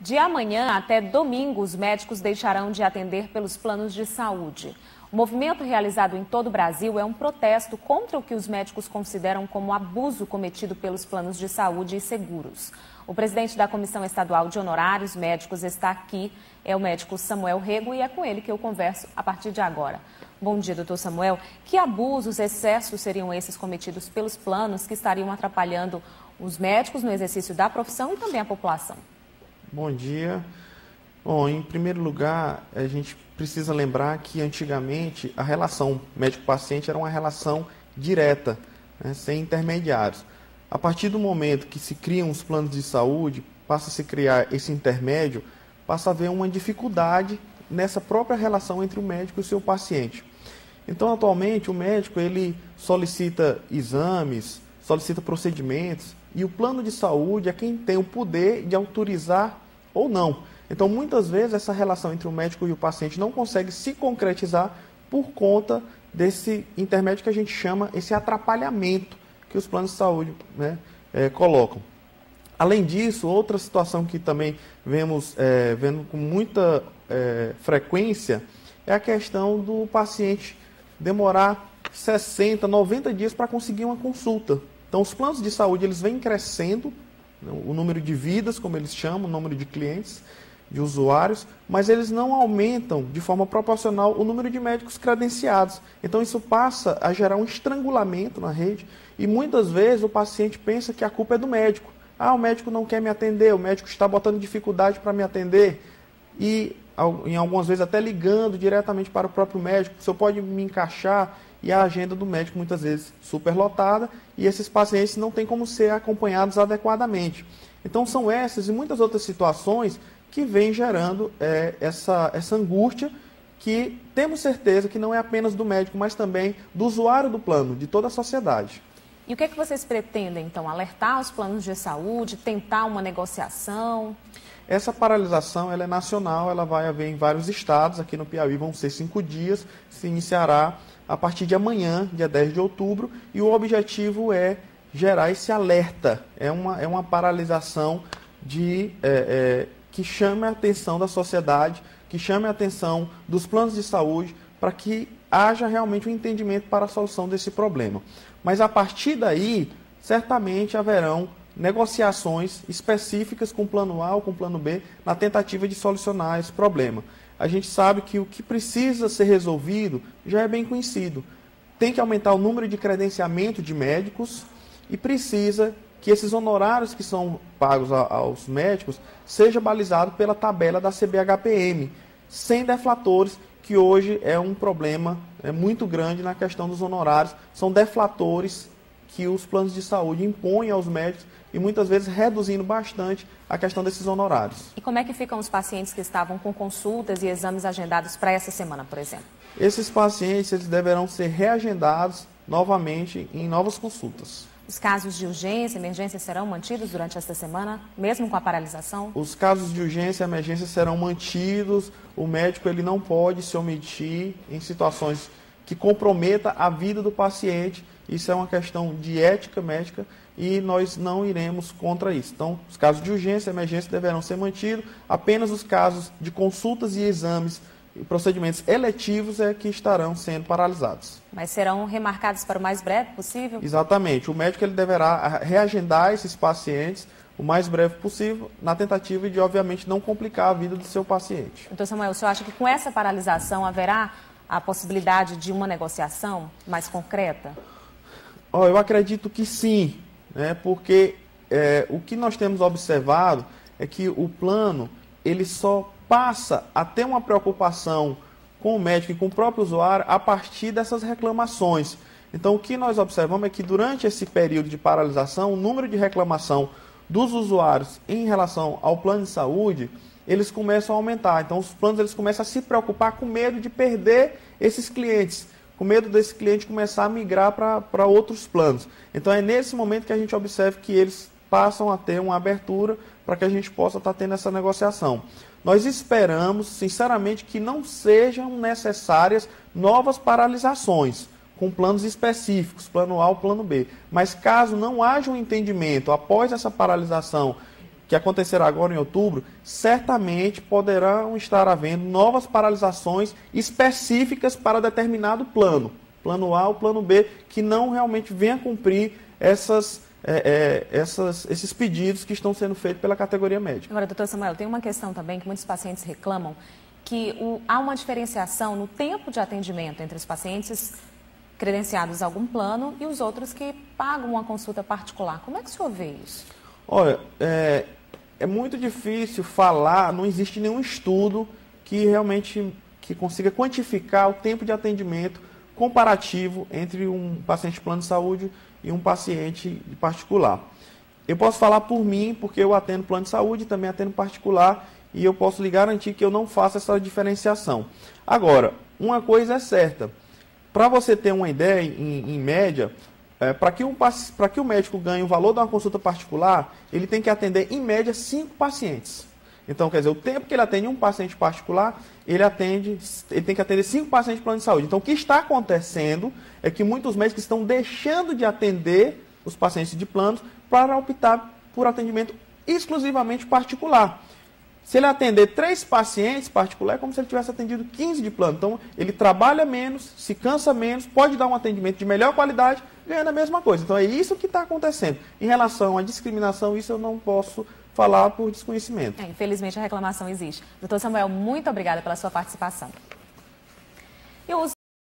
De amanhã até domingo, os médicos deixarão de atender pelos planos de saúde. O movimento realizado em todo o Brasil é um protesto contra o que os médicos consideram como abuso cometido pelos planos de saúde e seguros. O presidente da Comissão Estadual de Honorários Médicos está aqui, é o médico Samuel Rego, e é com ele que eu converso a partir de agora. Bom dia, doutor Samuel. Que abusos, excessos seriam esses cometidos pelos planos que estariam atrapalhando os médicos no exercício da profissão e também a população? Bom dia. Bom, em primeiro lugar, a gente precisa lembrar que antigamente a relação médico-paciente era uma relação direta, né, sem intermediários. A partir do momento que se criam os planos de saúde, passa a se criar esse intermédio, passa a haver uma dificuldade nessa própria relação entre o médico e o seu paciente. Então, atualmente, o médico ele solicita exames, solicita procedimentos, e o plano de saúde é quem tem o poder de autorizar ou não. Então, muitas vezes, essa relação entre o médico e o paciente não consegue se concretizar por conta desse intermédio que a gente chama esse atrapalhamento que os planos de saúde, né, colocam. Além disso, outra situação que também vemos vendo com muita frequência é a questão do paciente demorar 60, 90 dias para conseguir uma consulta. Então, os planos de saúde eles vêm crescendo, o número de vidas, como eles chamam, o número de clientes, de usuários, mas eles não aumentam de forma proporcional o número de médicos credenciados. Então, isso passa a gerar um estrangulamento na rede e muitas vezes o paciente pensa que a culpa é do médico. Ah, o médico não quer me atender, o médico está botando dificuldade para me atender e, em algumas vezes, até ligando diretamente para o próprio médico, o senhor pode me encaixar, e a agenda do médico muitas vezes superlotada e esses pacientes não têm como ser acompanhados adequadamente. Então, são essas e muitas outras situações que vêm gerando essa angústia que temos certeza que não é apenas do médico, mas também do usuário do plano, de toda a sociedade. E o que é que vocês pretendem, então? Alertar os planos de saúde, tentar uma negociação? Essa paralisação ela é nacional, ela vai haver em vários estados, aqui no Piauí vão ser 5 dias, se iniciará a partir de amanhã, dia 10 de outubro, e o objetivo é gerar esse alerta, é uma paralisação que chame a atenção da sociedade, que chame a atenção dos planos de saúde, para que haja realmente um entendimento para a solução desse problema. Mas a partir daí, certamente haverão negociações específicas com o plano A ou com o plano B, na tentativa de solucionar esse problema. A gente sabe que o que precisa ser resolvido já é bem conhecido. Tem que aumentar o número de credenciamento de médicos e precisa que esses honorários que são pagos aos médicos seja balizado pela tabela da CBHPM, sem deflatores, que hoje é um problema muito grande na questão dos honorários. São deflatores que os planos de saúde impõem aos médicos e muitas vezes reduzindo bastante a questão desses honorários. E como é que ficam os pacientes que estavam com consultas e exames agendados para essa semana, por exemplo? Esses pacientes eles deverão ser reagendados novamente em novas consultas. Os casos de urgência e emergência serão mantidos durante esta semana, mesmo com a paralisação? Os casos de urgência e emergência serão mantidos. O médico ele não pode se omitir em situações que comprometa a vida do paciente. Isso é uma questão de ética médica e nós não iremos contra isso. Então, os casos de urgência e emergência deverão ser mantidos. Apenas os casos de consultas e exames e procedimentos eletivos é que estarão sendo paralisados. Mas serão remarcados para o mais breve possível? Exatamente. O médico ele deverá reagendar esses pacientes o mais breve possível, na tentativa de, obviamente, não complicar a vida do seu paciente. Então, Samuel, o senhor acha que com essa paralisação haverá a possibilidade de uma negociação mais concreta? Eu acredito que sim, né? Porque o que nós temos observado é que o plano ele só passa a ter uma preocupação com o médico e com o próprio usuário a partir dessas reclamações. Então, o que nós observamos é que durante esse período de paralisação, o número de reclamação dos usuários em relação ao plano de saúde, eles começam a aumentar. Então, os planos eles começam a se preocupar com medo de perder esses clientes, com medo desse cliente começar a migrar para outros planos. Então, é nesse momento que a gente observa que eles passam a ter uma abertura para que a gente possa estar tendo essa negociação. Nós esperamos, sinceramente, que não sejam necessárias novas paralisações com planos específicos, plano A ou plano B. Mas caso não haja um entendimento após essa paralisação que acontecerá agora em outubro, certamente poderão estar havendo novas paralisações específicas para determinado plano. Plano A ou plano B, que não realmente venha cumprir esses pedidos que estão sendo feitos pela categoria médica. Agora, doutor Samuel, tem uma questão também que muitos pacientes reclamam, que há uma diferenciação no tempo de atendimento entre os pacientes credenciados a algum plano e os outros que pagam uma consulta particular. Como é que o senhor vê isso? Olha, é muito difícil falar, não existe nenhum estudo que realmente consiga quantificar o tempo de atendimento comparativo entre um paciente de plano de saúde e um paciente de particular. Eu posso falar por mim, porque eu atendo plano de saúde e também atendo particular, e eu posso lhe garantir que eu não faço essa diferenciação. Agora, uma coisa é certa, para você ter uma ideia, em média, para que o médico ganhe o valor de uma consulta particular, ele tem que atender, em média, 5 pacientes. Então, quer dizer, o tempo que ele atende um paciente particular, ele tem que atender 5 pacientes de plano de saúde. Então, o que está acontecendo é que muitos médicos estão deixando de atender os pacientes de planos para optar por atendimento exclusivamente particular. Se ele atender 3 pacientes particulares, é como se ele tivesse atendido 15 de plano. Então, ele trabalha menos, se cansa menos, pode dar um atendimento de melhor qualidade, ganhando a mesma coisa. Então, é isso que está acontecendo. Em relação à discriminação, isso eu não posso falar por desconhecimento. Infelizmente, a reclamação existe. Doutor Samuel, muito obrigada pela sua participação. E o uso